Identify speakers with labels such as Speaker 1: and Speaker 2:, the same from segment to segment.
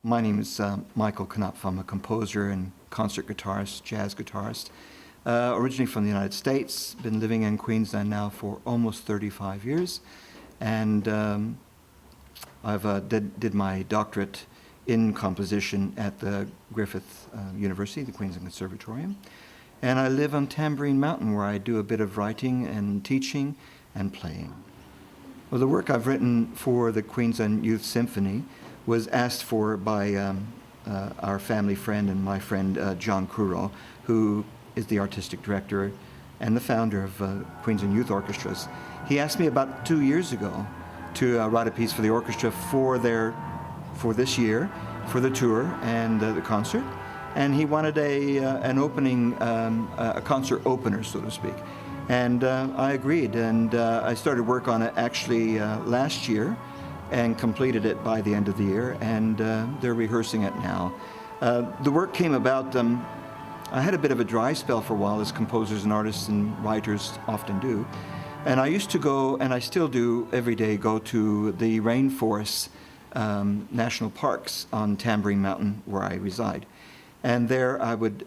Speaker 1: My name is Michael Knopf. I'm a composer and concert guitarist, jazz guitarist. Originally from the United States, been living in Queensland now for almost 35 years. And I've did my doctorate in composition at the Griffith University, the Queensland Conservatorium. And I live on Tchambreen Mountain, where I do a bit of writing and teaching and playing. Well, the work I've written for the Queensland Youth Symphony was asked for by our family friend and my friend John Kuro, who is the artistic director and the founder of Queensland Youth Orchestras. He asked me about 2 years ago to write a piece for the orchestra for this year, for the tour and the concert. And he wanted an opening, a concert opener, so to speak. And I agreed, and I started work on it actually last year and completed it by the end of the year, and they're rehearsing it now. The work came about, I had a bit of a dry spell for a while, as composers and artists and writers often do. And I used to go, and I still do every day, go to the rainforests, national parks on Tchambreen Mountain, where I reside. And there I would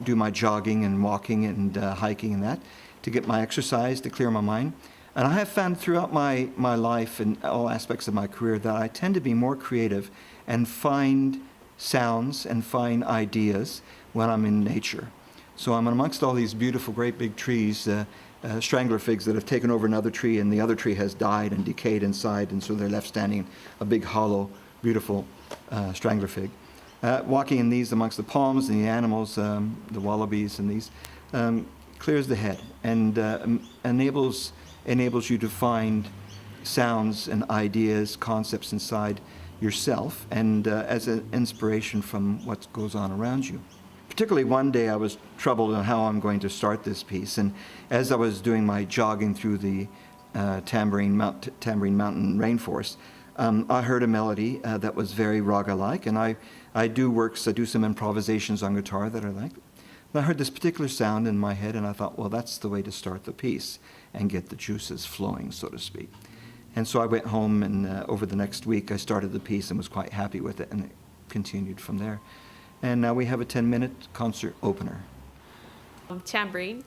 Speaker 1: do my jogging and walking and hiking and that to get my exercise, to clear my mind. And I have found throughout my life and all aspects of my career that I tend to be more creative and find sounds and find ideas when I'm in nature. So I'm amongst all these beautiful, great big trees, strangler figs that have taken over another tree, and the other tree has died and decayed inside, and so they're left standing, a big, hollow, beautiful strangler fig. Walking in these amongst the palms and the animals, the wallabies and these, clears the head and enables you to find sounds and ideas, concepts inside yourself, and as an inspiration from what goes on around you. Particularly one day I was troubled on how I'm going to start this piece, and as I was doing my jogging through the Tchambreen Mountain rainforest, I heard a melody that was very raga-like, and I do some improvisations on guitar that I like. And I heard this particular sound in my head, and I thought, well, that's the way to start the piece and get the juices flowing, so to speak. And so I went home, and over the next week I started the piece and was quite happy with it, and it continued from there. And now we have a 10-minute concert opener.
Speaker 2: Tchambreen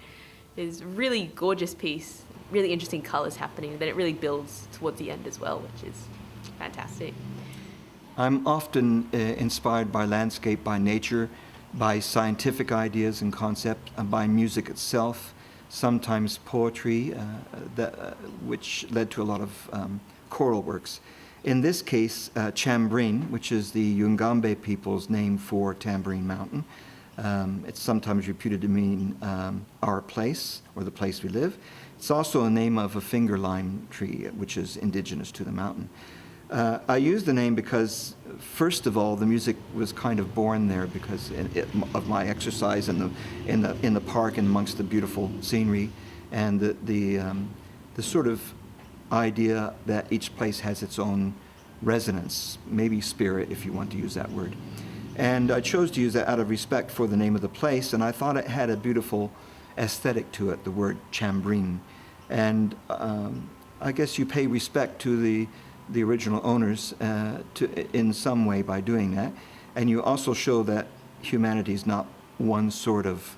Speaker 2: is a really gorgeous piece, really interesting colours happening, then it really builds towards the end as well, which is fantastic.
Speaker 1: I'm often inspired by landscape, by nature, by scientific ideas and concept, by music itself, sometimes poetry, which led to a lot of choral works. In this case, Tchambreen, which is the Yungambe people's name for Tchambreen Mountain, it's sometimes reputed to mean our place, or the place we live. It's also a name of a finger lime tree, which is indigenous to the mountain. I use the name because, first of all, the music was kind of born there because of my exercise in the park and amongst the beautiful scenery, and the sort of idea that each place has its own resonance, maybe spirit, if you want to use that word. And I chose to use that out of respect for the name of the place, and I thought it had a beautiful aesthetic to it, the word Tchambreen. And I guess you pay respect to the original owners in some way by doing that. And you also show that humanity is not one sort of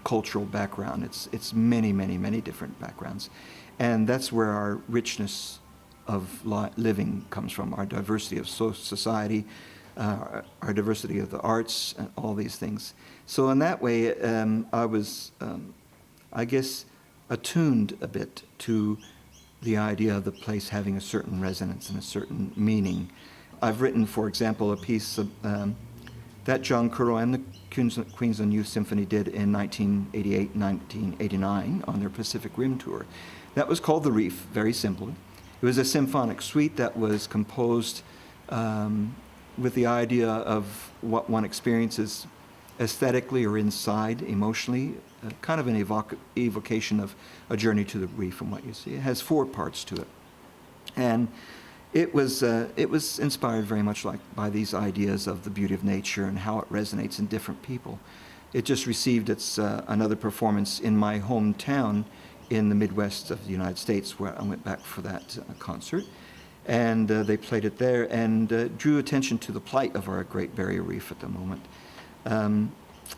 Speaker 1: cultural background. It's many, many, many different backgrounds. And that's where our richness of living comes from, our diversity of society, our diversity of the arts, and all these things. So in that way, I was, I guess, attuned a bit to the idea of the place having a certain resonance and a certain meaning. I've written, for example, a piece that John Kuro and the Queensland Youth Symphony did in 1988 and 1989 on their Pacific Rim tour. That was called The Reef, very simply. It was a symphonic suite that was composed with the idea of what one experiences aesthetically or inside, emotionally, kind of an evocation of a journey to the reef from what you see. It has 4 parts to it. And it was inspired very much by these ideas of the beauty of nature and how it resonates in different people. It just received its another performance in my hometown in the Midwest of the United States, where I went back for that concert. and they played it there and drew attention to the plight of our Great Barrier Reef at the moment.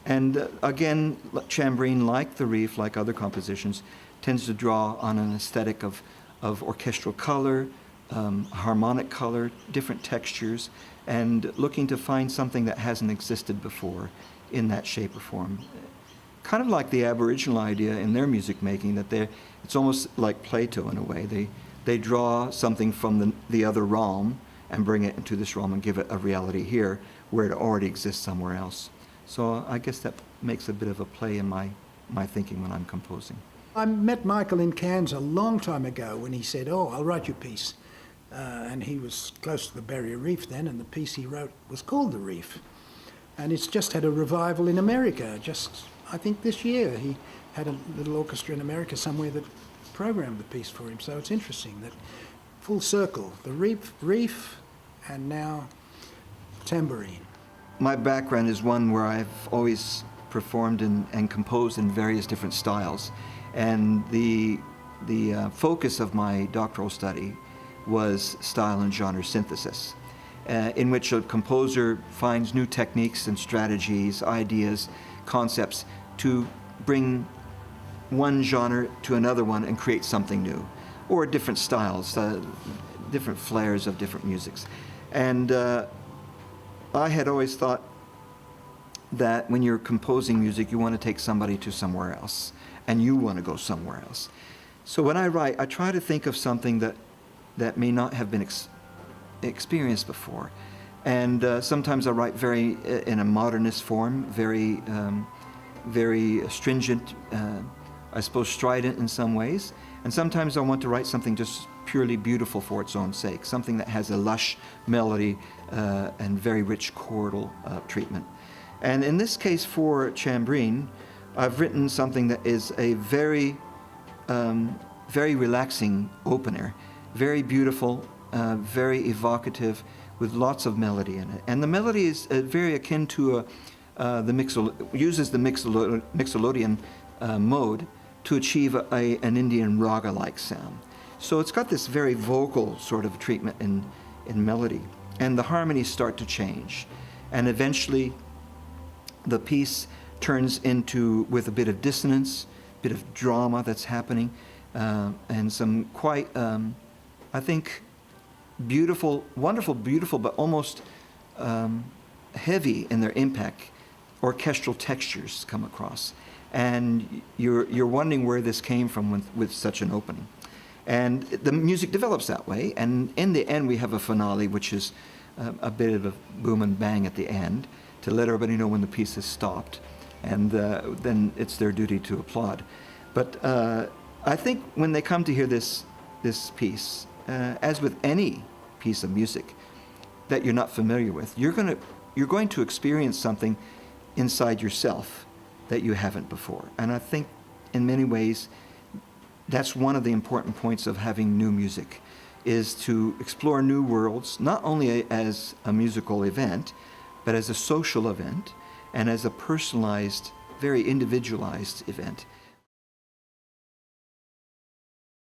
Speaker 1: Again, Tchambreen, like the Reef, like other compositions, tends to draw on an aesthetic of orchestral color, harmonic color, different textures, and looking to find something that hasn't existed before in that shape or form. Kind of like the Aboriginal idea in their music making, that it's almost like Plato in a way. They draw something from the other realm and bring it into this realm and give it a reality here where it already exists somewhere else. So I guess that makes a bit of a play in my thinking when I'm composing.
Speaker 3: I met Michael in Cairns a long time ago when he said, "Oh, I'll write you a piece." And he was close to the Barrier Reef then, and the piece he wrote was called The Reef. And it's just had a revival in America. Just, I think this year, he had a little orchestra in America somewhere that programmed the piece for him. So it's interesting that full circle, the Reef and now Tchambreen.
Speaker 1: My background is one where I've always performed and composed in various different styles. And the focus of my doctoral study was style and genre synthesis, in which a composer finds new techniques and strategies, ideas, concepts to bring one genre to another one and create something new, or different styles, different flares of different musics. And I had always thought that when you're composing music, you want to take somebody to somewhere else, and you want to go somewhere else. So when I write, I try to think of something that may not have been experienced before. And sometimes I write in a modernist form, very stringent, I suppose strident in some ways. And sometimes I want to write something just purely beautiful for its own sake, something that has a lush melody and very rich chordal treatment. And in this case for Tchambreen, I've written something that is a very relaxing opener, very beautiful, very evocative, with lots of melody in it. And the melody is very akin to uses the mixolydian mode to achieve an Indian raga-like sound. So it's got this very vocal sort of treatment in melody. And the harmonies start to change. And eventually the piece turns into, with a bit of dissonance, a bit of drama that's happening, and some quite, I think, beautiful, wonderful, beautiful, but almost heavy in their impact, orchestral textures come across. And you're wondering where this came from with such an opening. And the music develops that way, and in the end we have a finale, which is a bit of a boom and bang at the end to let everybody know when the piece has stopped, and then it's their duty to applaud. But I think when they come to hear this piece, as with any piece of music that you're not familiar with, you're going to experience something inside yourself that you haven't before. And I think in many ways that's one of the important points of having new music, is to explore new worlds, not only as a musical event, but as a social event and as a personalized, very individualized event.